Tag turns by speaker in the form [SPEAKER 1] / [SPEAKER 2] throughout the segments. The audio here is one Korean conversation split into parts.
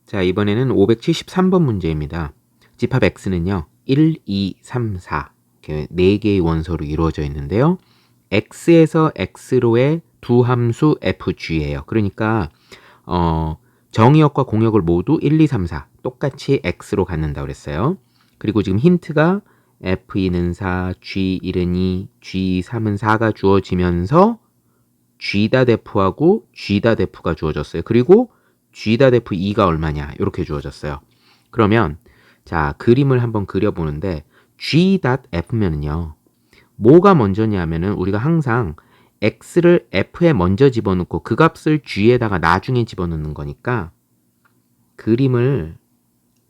[SPEAKER 1] 자, 이번에는 573번 문제입니다. 집합 x는요, 1, 2, 3, 4 이렇게 4개의 원소로 이루어져 있는데요. x에서 x로의 두 함수 fg예요. 그러니까 정의역과 공역을 모두 1, 2, 3, 4 똑같이 x로 갖는다 그랬어요. 그리고 지금 힌트가 f2는 4, g1은 2, g3은 4가 주어지면서 g'f하고 g'f가 주어졌어요. 그리고 g'f2가 얼마냐 이렇게 주어졌어요. 그러면 자, 그림을 한번 그려보는데 g.f면은요, 뭐가 먼저냐면은 우리가 항상 x를 f에 먼저 집어넣고 그 값을 g에다가 나중에 집어넣는 거니까 그림을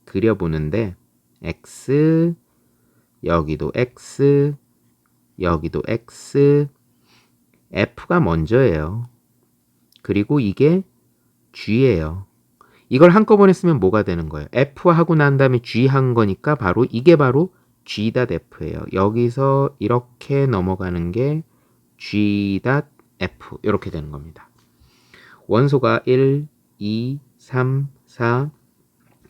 [SPEAKER 1] 그려보는데 x, 여기도 x, 여기도 x, f가 먼저예요. 그리고 이게 g예요. 이걸 한꺼번에 쓰면 뭐가 되는 거예요? f 하고 난 다음에 g 한 거니까 바로 이게 바로 g.f예요. 여기서 이렇게 넘어가는 게 g.f 이렇게 되는 겁니다. 원소가 1, 2, 3, 4,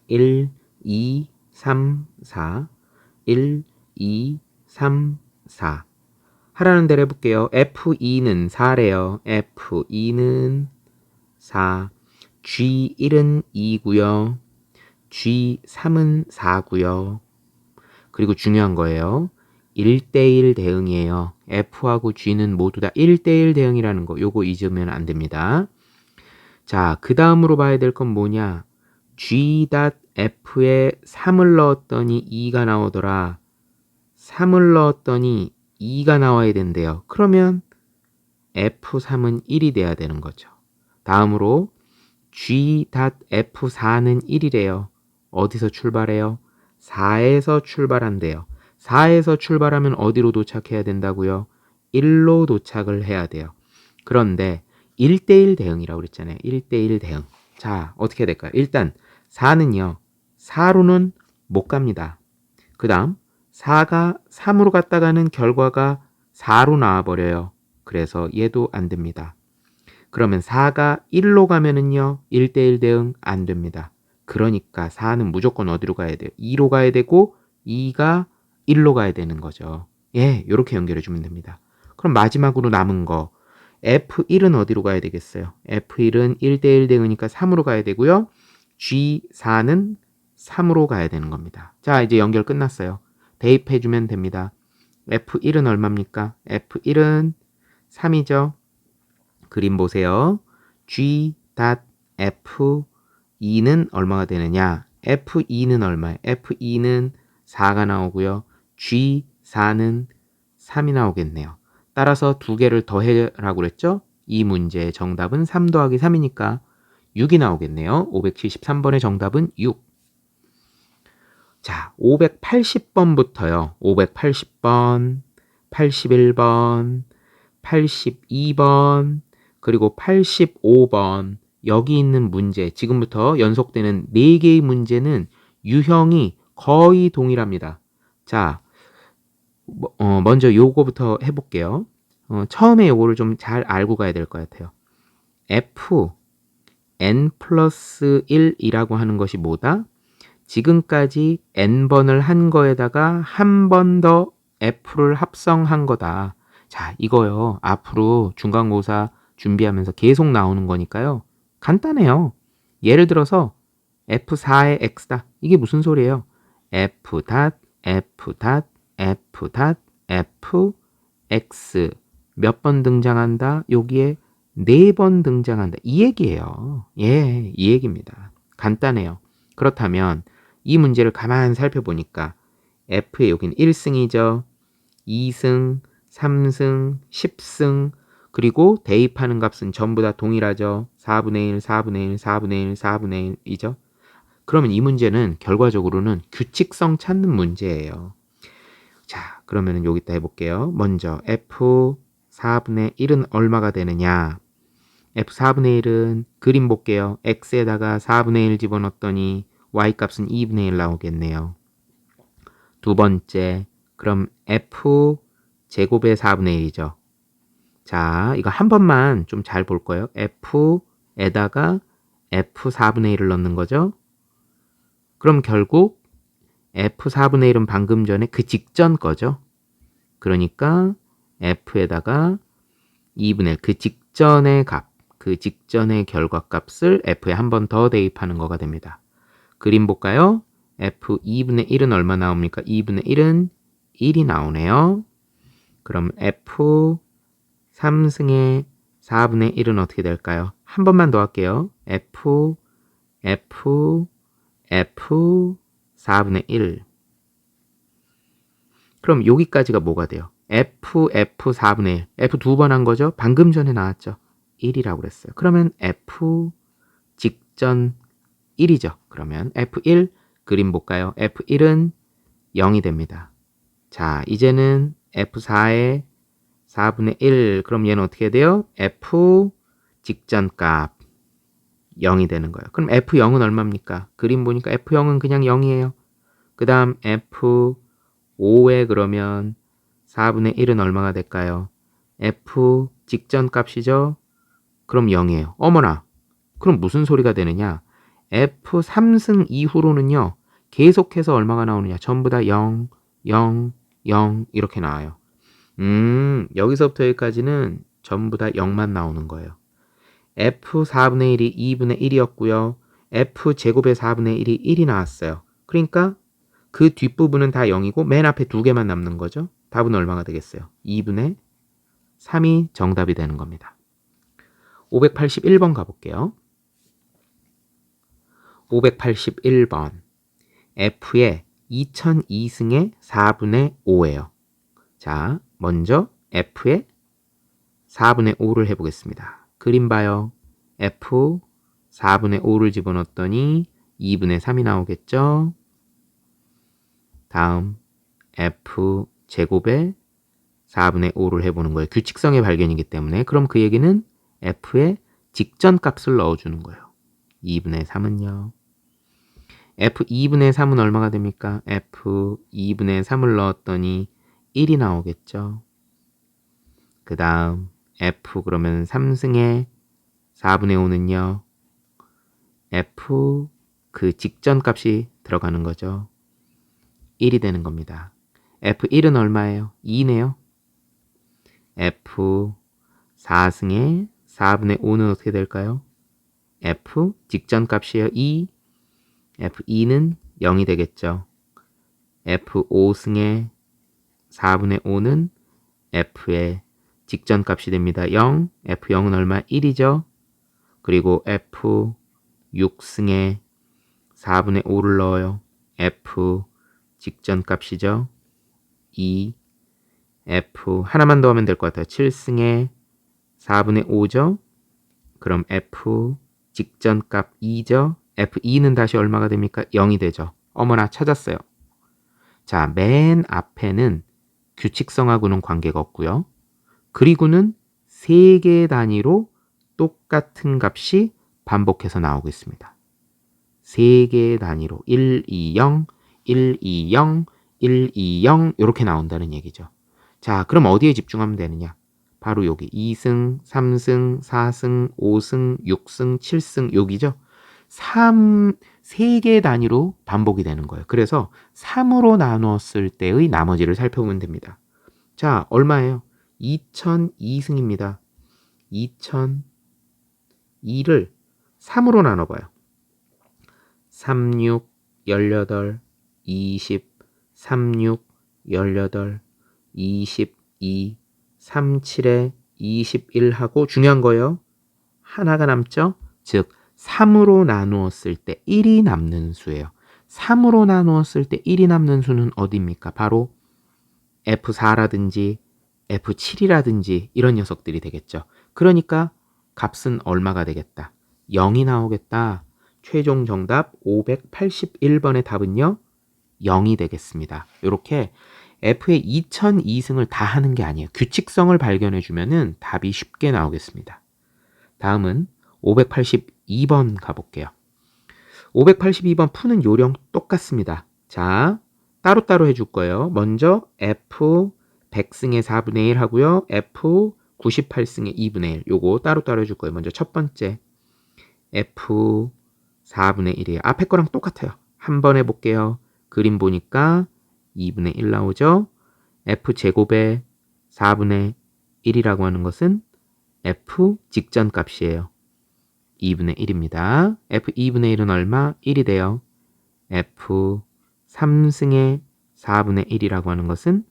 [SPEAKER 1] 1, 2, 3, 4, 1, 2, 3, 4 하라는 대로 해볼게요. F2는 4래요. F2는 4, G1은 2고요. G3은 4고요. 그리고 중요한 거예요. 1대1 대응이에요. F하고 G는 모두 다 1대1 대응이라는 거, 요거 잊으면 안 됩니다. 자, 그 다음으로 봐야 될 건 뭐냐? G.F에 3을 넣었더니 2가 나오더라. 3을 넣었더니 2가 나와야 된대요. 그러면 F3은 1이 돼야 되는 거죠. 다음으로 G.F4는 1이래요. 어디서 출발해요? 4에서 출발한대요. 4에서 출발하면 어디로 도착해야 된다고요? 1로 도착을 해야 돼요. 그런데 1대1 대응이라고 그랬잖아요. 1대1 대응. 자, 어떻게 해야 될까요? 일단 4는요. 4로는 못 갑니다. 그 다음 4가 3으로 갔다가는 결과가 4로 나와버려요. 그래서 얘도 안 됩니다. 그러면 4가 1로 가면은요, 1대1 대응 안 됩니다. 그러니까 4는 무조건 어디로 가야 돼요? 2로 가야 되고 2가 1로 가야 되는 거죠. 예, 이렇게 연결해 주면 됩니다. 그럼 마지막으로 남은 거 F1은 어디로 가야 되겠어요? F1은 1대1 대응이니까 3으로 가야 되고요. G4는 3으로 가야 되는 겁니다. 자, 이제 연결 끝났어요. 대입해 주면 됩니다. F1은 얼마입니까? F1은 3이죠. 그림 보세요. G.F2는 얼마가 되느냐? F2는 얼마예요? F2는 4가 나오고요. G4는 3이 나오겠네요. 따라서 두 개를 더해라고 그랬죠? 이 문제의 정답은 3 더하기 3이니까 6이 나오겠네요. 573번의 정답은 6. 자, 580번부터요. 580번, 81번, 82번, 그리고 85번. 여기 있는 문제, 지금부터 연속되는 4개의 문제는 유형이 거의 동일합니다. 자, 먼저 요거부터 해볼게요. 처음에 요거를 좀 잘 알고 가야 될 것 같아요. f n 플러스 1이라고 하는 것이 뭐다? 지금까지 n번을 한 거에다가 한 번 더 f를 합성한 거다. 자, 이거요. 앞으로 중간고사 준비하면서 계속 나오는 거니까요. 간단해요. 예를 들어서 f4의 x다. 이게 무슨 소리예요? f 닷, f 닷, f 닷, f, x 몇 번 등장한다? 여기에 4번 등장한다. 이 얘기예요. 예, 이 얘기입니다. 간단해요. 그렇다면 이 문제를 가만 살펴보니까 F의 여기는 1승이죠. 2승, 3승, 10승, 그리고 대입하는 값은 전부 다 동일하죠. 4분의 1, 4분의 1, 4분의 1, 4분의 1이죠. 그러면 이 문제는 결과적으로는 규칙성 찾는 문제예요. 자, 그러면 여기다 해볼게요. 먼저 F 4분의 1은 얼마가 되느냐? F 4분의 1은 그림 볼게요. X에다가 4분의 1 집어넣었더니 Y값은 2분의 1 나오겠네요. 두 번째, 그럼 F 제곱의 4분의 1이죠. 자, 이거 한 번만 좀 잘 볼 거예요. F에다가 F 4분의 1을 넣는 거죠. 그럼 결국 F 4분의 1은 방금 전에 그 직전 거죠. 그러니까 F에다가 2분의 1, 그 직전의 값, 그 직전의 결과값을 F에 한 번 더 대입하는 거가 됩니다. 그림 볼까요? F 2분의 1은 얼마 나옵니까? 2분의 1은 1이 나오네요. 그럼 F 3승의 4분의 1은 어떻게 될까요? 한 번만 더 할게요. F 4분의 1. 그럼 여기까지가 뭐가 돼요? F 4분의 1. F 두 번 한 거죠? 방금 전에 나왔죠? 1이라고 그랬어요. 그러면 F 직전 1이죠. 그러면 F1 그림 볼까요? F1은 0이 됩니다. 자, 이제는 F4의 4분의 1. 그럼 얘는 어떻게 돼요? F 직전 값 0이 되는 거예요. 그럼 F0은 얼마입니까? 그림 보니까 F0은 그냥 0이에요. 그 다음 F5에 그러면 4분의 1은 얼마가 될까요? F 직전 값이죠? 그럼 0이에요. 어머나! 그럼 무슨 소리가 되느냐? F3승 이후로는요. 계속해서 얼마가 나오느냐? 전부 다 0, 0, 0 이렇게 나와요. 여기서부터 여기까지는 전부 다 0만 나오는 거예요. F4분의 1이 2분의 1이었고요. F제곱의 4분의 1이 1이 나왔어요. 그러니까 그 뒷부분은 다 0이고 맨 앞에 두 개만 남는 거죠. 답은 얼마가 되겠어요? 2분의 3이 정답이 되는 겁니다. 581번 가볼게요. 581번 F의 2002승의 4분의 5예요. 자, 먼저 F의 4분의 5를 해보겠습니다. 그림 봐요. F 4분의 5를 집어넣었더니 2분의 3이 나오겠죠? 다음 F 제곱에 4분의 5를 해보는 거예요. 규칙성의 발견이기 때문에. 그럼 그 얘기는 F의 직전 값을 넣어주는 거예요. 2분의 3은요. F 2분의 3은 얼마가 됩니까? F 2분의 3을 넣었더니 1이 나오겠죠. 그 다음 F 그러면 3승의 4분의 5는요. F 그 직전 값이 들어가는 거죠. 1이 되는 겁니다. F1은 얼마예요? 2네요. F 4승의 4분의 5는 어떻게 될까요? F 직전 값이에요. 2. F2는 0이 되겠죠. F5승의 4분의 5는 F의 직전 값이 됩니다. 0. F0은 얼마? 1이죠. 그리고 F6승의 4분의 5를 넣어요. F 직전 값이죠. 2. F 하나만 더 하면 될 것 같아요. 7승의 4분의 5죠. 그럼 F 직전 값 2죠. F2는 다시 얼마가 됩니까? 0이 되죠. 어머나 찾았어요. 자, 맨 앞에는 규칙성하고는 관계가 없고요. 그리고는 3개 단위로 똑같은 값이 반복해서 나오고 있습니다. 3개 단위로 1, 2, 0, 1, 2, 0, 1, 2, 0 이렇게 나온다는 얘기죠. 자, 그럼 어디에 집중하면 되느냐? 바로 여기 2승, 3승, 4승, 5승, 6승, 7승 여기죠. 3개 단위로 반복이 되는 거예요. 그래서 3으로 나누었을 때의 나머지를 살펴보면 됩니다. 자, 얼마예요? 2002승입니다. 2002를 3으로 나눠봐요. 36, 18, 20, 36, 18, 22, 37에 21하고 중요한 거예요. 하나가 남죠? 즉 3으로 나누었을 때 1이 남는 수예요. 3으로 나누었을 때 1이 남는 수는 어디입니까? 바로 F4라든지 F7이라든지 이런 녀석들이 되겠죠. 그러니까 값은 얼마가 되겠다? 0이 나오겠다. 최종 정답 581번의 답은요. 0이 되겠습니다. 이렇게 F의 2002승을 다 하는 게 아니에요. 규칙성을 발견해 주면은 답이 쉽게 나오겠습니다. 다음은 582번 가볼게요. 582번 푸는 요령 똑같습니다. 자, 따로따로 해줄 거예요. 먼저 F 100승의 4분의 1 하고요. F 98승의 2분의 1 요거 따로따로 해줄 거예요. 먼저 첫 번째 F 4분의 1이에요. 앞에 거랑 똑같아요. 한 번 해볼게요. 그림 보니까 2분의 1 나오죠? F제곱의 4분의 1이라고 하는 것은 F 직전 값이에요. 2분의 1입니다. F 2분의 1은 얼마? 1이 돼요. F 3승의 4분의 1이라고 하는 것은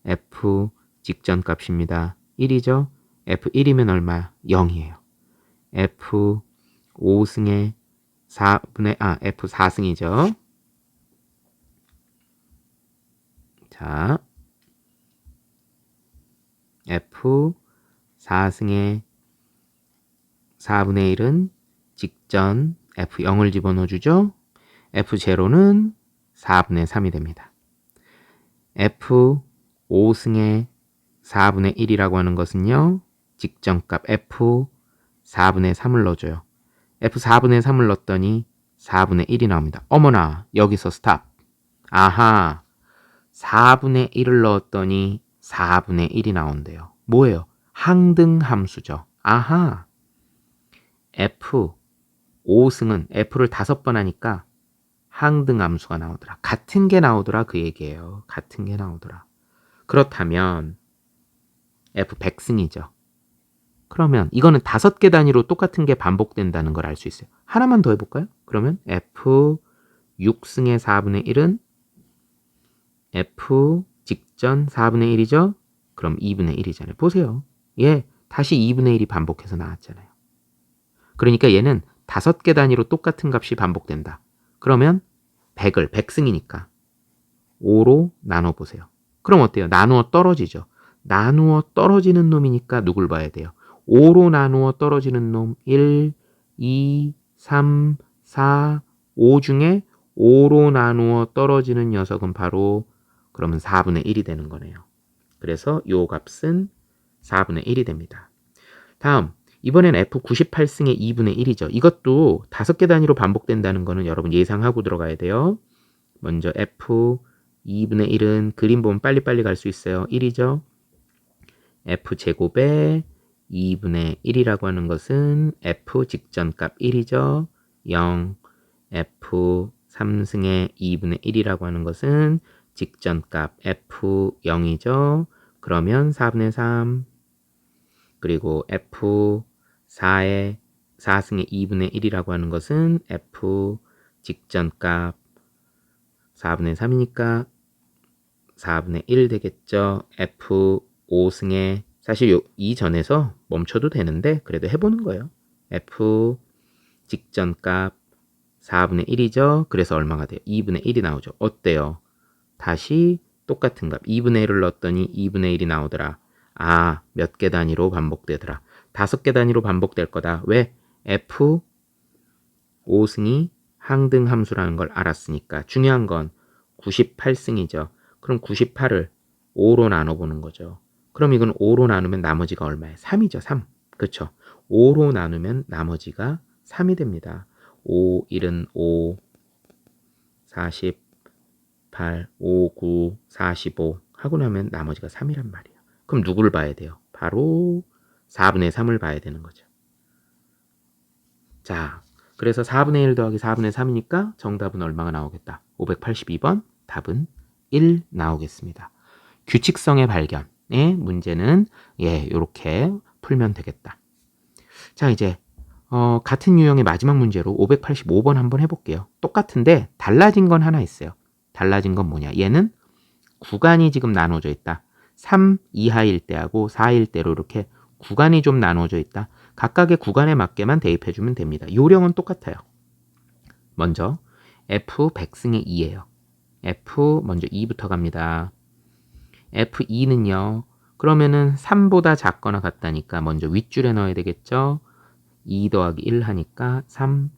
[SPEAKER 1] F 직전 값입니다. 1이죠? F 1이면 얼마? 0이에요. F 5승의 4분의, F 4승이죠. 자, F 4승의 4분의 1은 직전 F0을 집어넣어주죠. F0는 4분의 3이 됩니다. F 5승의 4분의 1이라고 하는 것은요. 직전값 F 4분의 3을 넣어줘요. F 4분의 3을 넣었더니 4분의 1이 나옵니다. 어머나, 여기서 스탑. 아하, 4분의 1을 넣었더니 4분의 1이 나온대요. 뭐예요? 항등함수죠. 아하, F 5승은 F를 5번 하니까 항등함수가 나오더라. 같은 게 나오더라 그 얘기예요. 같은 게 나오더라. 그렇다면 F 100승이죠. 그러면 이거는 5개 단위로 똑같은 게 반복된다는 걸 알 수 있어요. 하나만 더 해볼까요? 그러면 F 6승의 4분의 1은 F 직전 4분의 1이죠? 그럼 2분의 1이잖아요. 보세요. 다시 2분의 1이 반복해서 나왔잖아요. 그러니까 얘는 5개 단위로 똑같은 값이 반복된다. 그러면 100을 100승이니까 5로 나눠보세요. 그럼 어때요? 나누어 떨어지죠. 나누어 떨어지는 놈이니까 누굴 봐야 돼요? 5로 나누어 떨어지는 놈 1, 2, 3, 4, 5 중에 5로 나누어 떨어지는 녀석은 바로 그러면 4분의 1이 되는 거네요. 그래서 요 값은 4분의 1이 됩니다. 다음, 이번엔 F98승의 2분의 1이죠. 이것도 5개 단위로 반복된다는 거는 여러분 예상하고 들어가야 돼요. 먼저 F 2분의 1은 그림 보면 빨리빨리 갈 수 있어요. 1이죠. F제곱의 2분의 1이라고 하는 것은 F 직전값 1이죠. 0. F 3승의 2분의 1이라고 하는 것은 직전값 F0이죠. 그러면 4분의 3. 그리고 F 4승의 2분의 1이라고 하는 것은 F 직전값 4분의 3이니까 4분의 1 되겠죠. F 5승의 사실 이전에서 멈춰도 되는데 그래도 해보는 거예요. F 직전값 4분의 1이죠. 그래서 얼마가 돼요? 2분의 1이 나오죠. 어때요? 다시 똑같은 값 2분의 1을 넣었더니 2분의 1이 나오더라. 몇 개 단위로 반복되더라. 5개 단위로 반복될 거다. 왜? F 5승이 항등함수라는 걸 알았으니까. 중요한 건 98승이죠. 그럼 98을 5로 나눠보는 거죠. 그럼 이건 5로 나누면 나머지가 얼마예요? 3이죠. 3. 그렇죠. 5로 나누면 나머지가 3이 됩니다. 5, 1은 5, 48, 5, 9, 45 하고 나면 나머지가 3이란 말이에요. 그럼 누구를 봐야 돼요? 바로 4분의 3을 봐야 되는 거죠. 자, 그래서 4분의 1 더하기 4분의 3이니까 정답은 얼마가 나오겠다? 582번 답은 1 나오겠습니다. 규칙성의 발견의 문제는 이렇게 풀면 되겠다. 자, 이제 같은 유형의 마지막 문제로 585번 한번 해볼게요. 똑같은데 달라진 건 하나 있어요. 달라진 건 뭐냐? 얘는 구간이 지금 나눠져 있다. 3 이하일 때하고 4일 때로 이렇게 구간이 좀 나눠져 있다. 각각의 구간에 맞게만 대입해주면 됩니다. 요령은 똑같아요. 먼저 F 100승의 2예요. F 먼저 2부터 갑니다. F2는요. 그러면은 3보다 작거나 같다니까 먼저 윗줄에 넣어야 되겠죠. 2 더하기 1 하니까 3.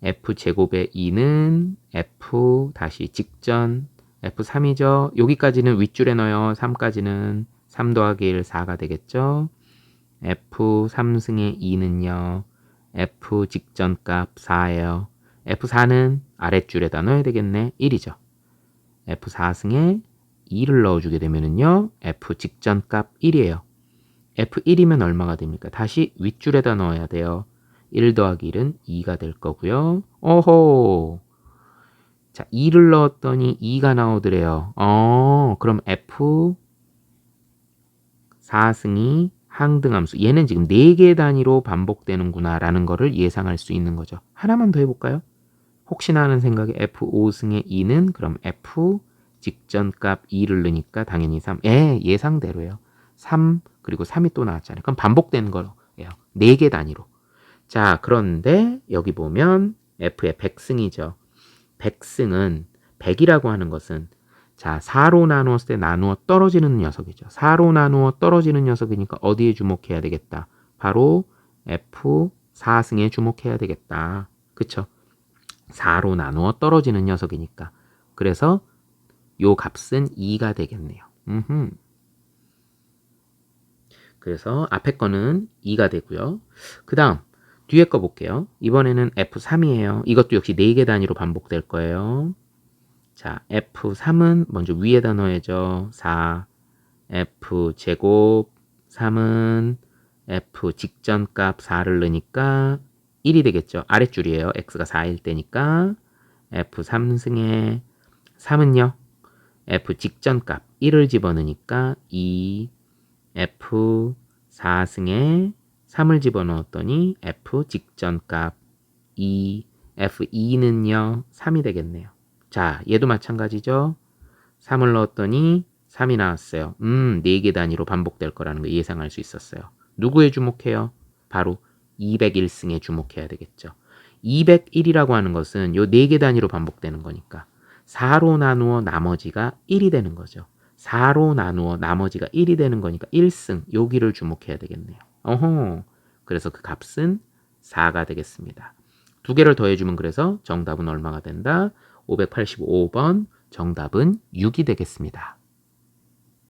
[SPEAKER 1] F제곱의 2는 F 다시 직전 F3이죠. 여기까지는 윗줄에 넣어요. 3까지는 3 더하기 1 4가 되겠죠. F3승의 2는요. F 직전값 4예요. F4는 아랫줄에다 넣어야 되겠네. 1이죠. F4승에 2를 넣어주게 되면은요. F 직전값 1이에요. F1이면 얼마가 됩니까? 다시 윗줄에다 넣어야 돼요. 1 더하기 1은 2가 될 거고요. 오호! 자, 2를 넣었더니 2가 나오더래요. 그럼 F 4승이 항등함수. 얘는 지금 4개 단위로 반복되는구나 라는 거를 예상할 수 있는 거죠. 하나만 더 해볼까요? 혹시나 하는 생각에 F5승의 2는 그럼 F 직전값 2를 넣으니까 당연히 3. 예상대로예요. 3 그리고 3이 또 나왔잖아요. 그럼 반복되는 거예요. 4개 단위로. 자, 그런데 여기 보면 F의 100승이죠. 100승은 100이라고 하는 것은 자, 4로 나누었을 때 나누어 떨어지는 녀석이죠. 4로 나누어 떨어지는 녀석이니까 어디에 주목해야 되겠다. 바로 F4승에 주목해야 되겠다. 그쵸? 4로 나누어 떨어지는 녀석이니까. 그래서 요 값은 2가 되겠네요. 그래서 앞에 거는 2가 되고요. 그 다음 뒤에 거 볼게요. 이번에는 F3이에요. 이것도 역시 4개 단위로 반복될 거예요. 자, F3은 먼저 위에다 넣어야죠. 4, F제곱 3은 F 직전값 4를 넣으니까 1이 되겠죠. 아랫줄이에요. X가 4일 때니까 F3승에 3은요. F 직전값 1을 집어넣으니까 2, F4승에 3을 집어넣었더니 F 직전값 2, F2는요 3이 되겠네요. 자, 얘도 마찬가지죠. 3을 넣었더니 3이 나왔어요. 4개 단위로 반복될 거라는 거 예상할 수 있었어요. 누구에 주목해요? 바로 201승에 주목해야 되겠죠. 201이라고 하는 것은 요 4개 단위로 반복되는 거니까 4로 나누어 나머지가 1이 되는 거죠. 4로 나누어 나머지가 1이 되는 거니까 1승 여기를 주목해야 되겠네요. 그래서 그 값은 4가 되겠습니다. 두 개를 더해주면 그래서 정답은 얼마가 된다? 585번 정답은 6이 되겠습니다.